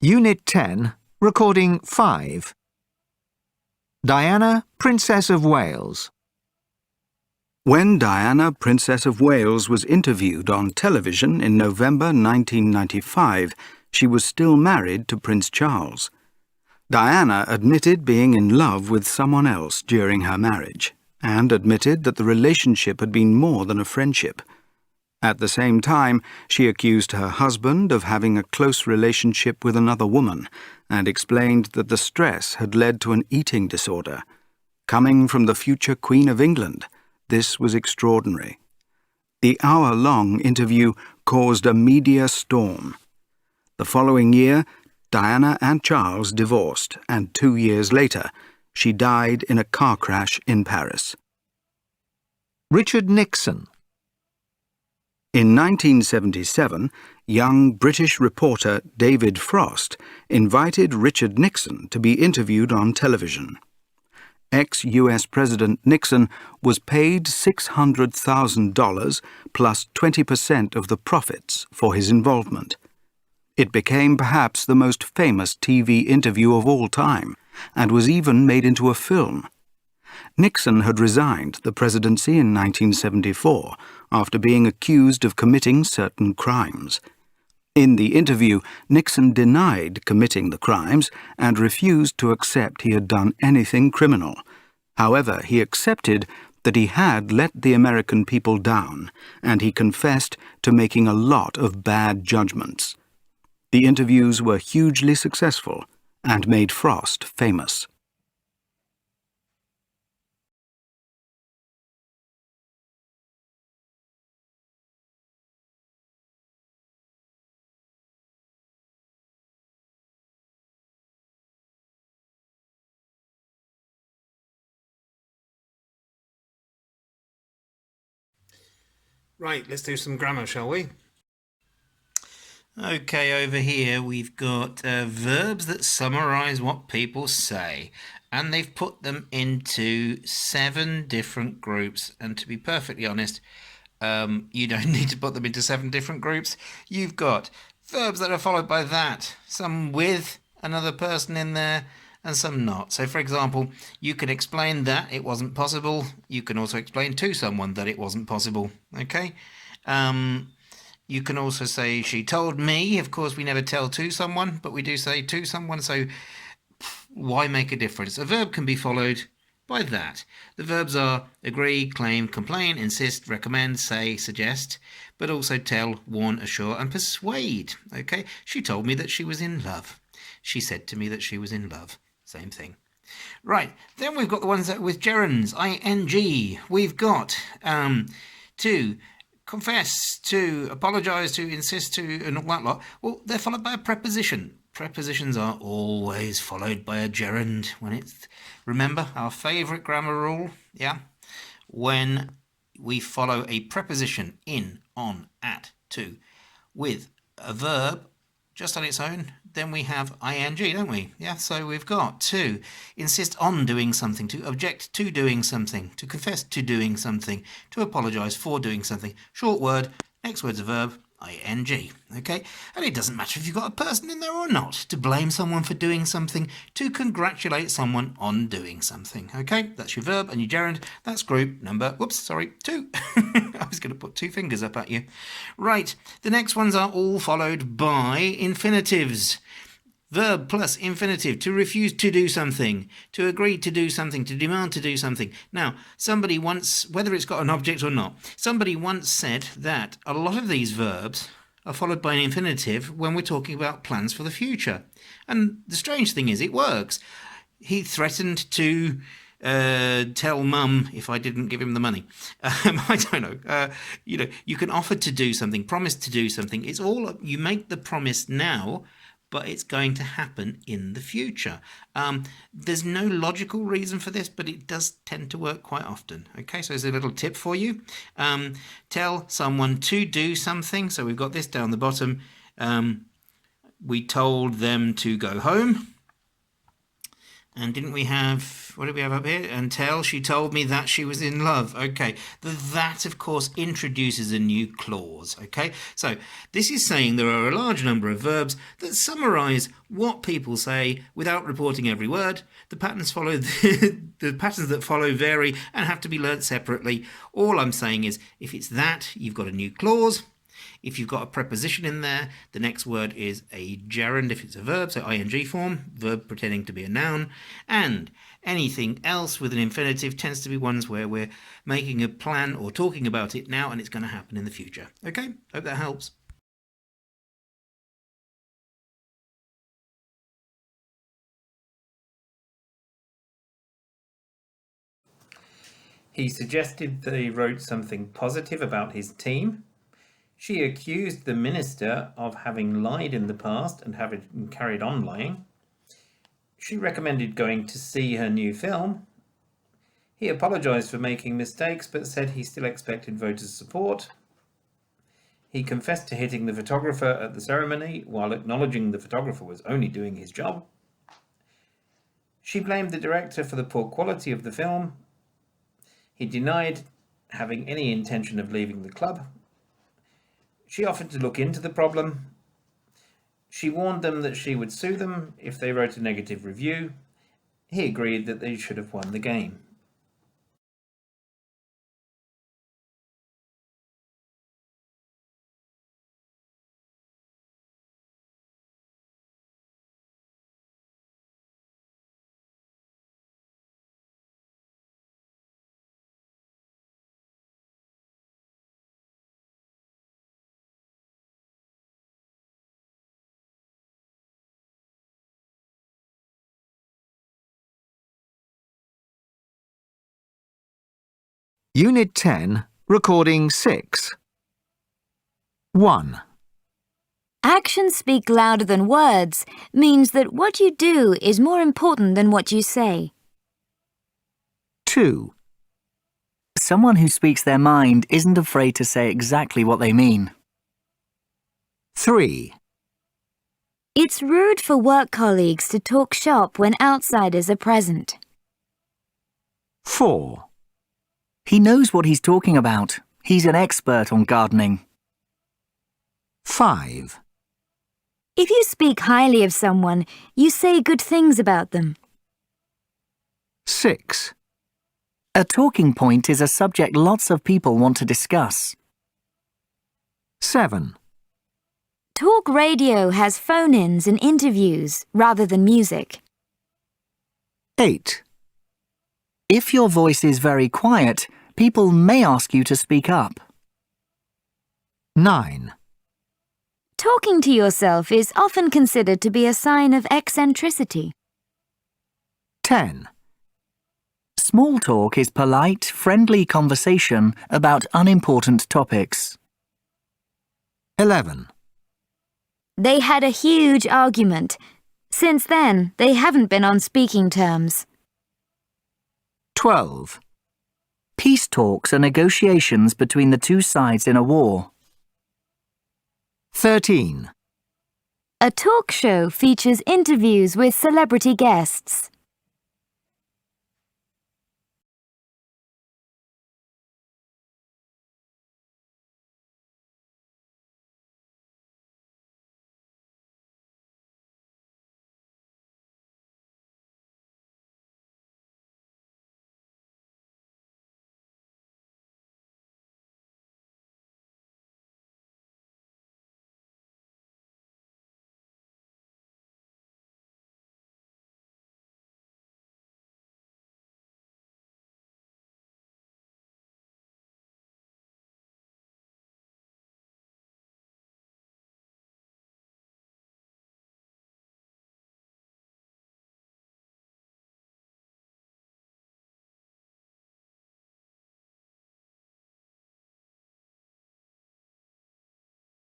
Unit 10, Recording 5. Diana, Princess of Wales. When Diana, Princess of Wales, was interviewed on television in November 1995, she was still married to Prince Charles. Diana admitted being in love with someone else during her marriage, and admitted that the relationship had been more than a friendship. At the same time, she accused her husband of having a close relationship with another woman, and explained that the stress had led to an eating disorder. Coming from the future Queen of England, this was extraordinary. The hour-long interview caused a media storm. The following year, Diana and Charles divorced, and 2 years later, she died in a car crash in Paris. Richard Nixon. In 1977, young British reporter David Frost invited Richard Nixon to be interviewed on television. Ex-US President Nixon was paid $600,000 plus 20% of the profits for his involvement. It became perhaps the most famous TV interview of all time, and was even made into a film. Nixon had resigned the presidency in 1974 after being accused of committing certain crimes. In the interview, Nixon denied committing the crimes and refused to accept he had done anything criminal. However, he accepted that he had let the American people down, and he confessed to making a lot of bad judgments. The interviews were hugely successful and made Frost famous. Right, let's do some grammar, shall we? Okay, over here we've got verbs that summarise what people say, and they've put them into 7 different groups. And to be perfectly honest, you don't need to put them into 7 different groups. You've got verbs that are followed by that, some with another person in there, and some not. So, for example, you can explain that it wasn't possible. You can also explain to someone that it wasn't possible. Okay? You can also say, she told me. Of course, we never tell to someone, but we do say to someone. So, why make a difference? A verb can be followed by that. The verbs are agree, claim, complain, insist, recommend, say, suggest, but also tell, warn, assure, and persuade. Okay? She told me that she was in love. She said to me that she was in love. Same thing. Right, then we've got the ones that with gerunds, ing. We've got to confess, to apologise, to insist, to, and all that lot. Well, they're followed by a preposition. Prepositions are always followed by a gerund. When it's, remember our favourite grammar rule, yeah? When we follow a preposition in, on, at, to, with a verb just on its own, then we have ing, don't we? Yeah, so we've got to insist on doing something, to object to doing something, to confess to doing something, to apologise for doing something. Short word, next word's a verb, ing, okay? And it doesn't matter if you've got a person in there or not. To blame someone for doing something, to congratulate someone on doing something, okay? That's your verb and your gerund. That's group number, 2. I was going to put 2 fingers up at you. Right, the next ones are all followed by infinitives. Verb plus infinitive, to refuse to do something, to agree to do something, to demand to do something. Now, somebody once, whether it's got an object or not, somebody once said that a lot of these verbs are followed by an infinitive when we're talking about plans for the future. And the strange thing is, it works. He threatened to tell mum if I didn't give him the money. I don't know. You can offer to do something, promise to do something. It's all, you make the promise now, but it's going to happen in the future. There's no logical reason for this, but it does tend to work quite often. Okay, so there's a little tip for you. Tell someone to do something. So we've got this down the bottom. We told them to go home. And didn't we have, what did we have up here? Until she told me that she was in love. Okay, the that, of course, introduces a new clause. Okay, so this is saying there are a large number of verbs that summarise what people say without reporting every word. The patterns follow the patterns that follow vary and have to be learnt separately. All I'm saying is, if it's that, you've got a new clause. If you've got a preposition in there, the next word is a gerund if it's a verb, so ing form, verb pretending to be a noun, and anything else with an infinitive tends to be ones where we're making a plan or talking about it now and it's going to happen in the future. Okay, hope that helps. He suggested that he wrote something positive about his team. She accused the minister of having lied in the past and having carried on lying. She recommended going to see her new film. He apologised for making mistakes but said he still expected voters' support. He confessed to hitting the photographer at the ceremony while acknowledging the photographer was only doing his job. She blamed the director for the poor quality of the film. He denied having any intention of leaving the club. She offered to look into the problem. She warned them that she would sue them if they wrote a negative review. He agreed that they should have won the game. Unit 10, Recording 6. 1, Actions speak louder than words means that what you do is more important than what you say. 2, Someone who speaks their mind isn't afraid to say exactly what they mean. 3, It's rude for work colleagues to talk shop when outsiders are present. 4, He knows what he's talking about. He's an expert on gardening. 5, If you speak highly of someone, you say good things about them. 6, A talking point is a subject lots of people want to discuss. 7, Talk radio has phone-ins and interviews rather than music. 8, If your voice is very quiet, people may ask you to speak up. 9, Talking to yourself is often considered to be a sign of eccentricity. 10, Small talk is polite, friendly conversation about unimportant topics. 11, They had a huge argument. Since then, they haven't been on speaking terms. 12, Peace talks are negotiations between the two sides in a war. 13, A talk show features interviews with celebrity guests.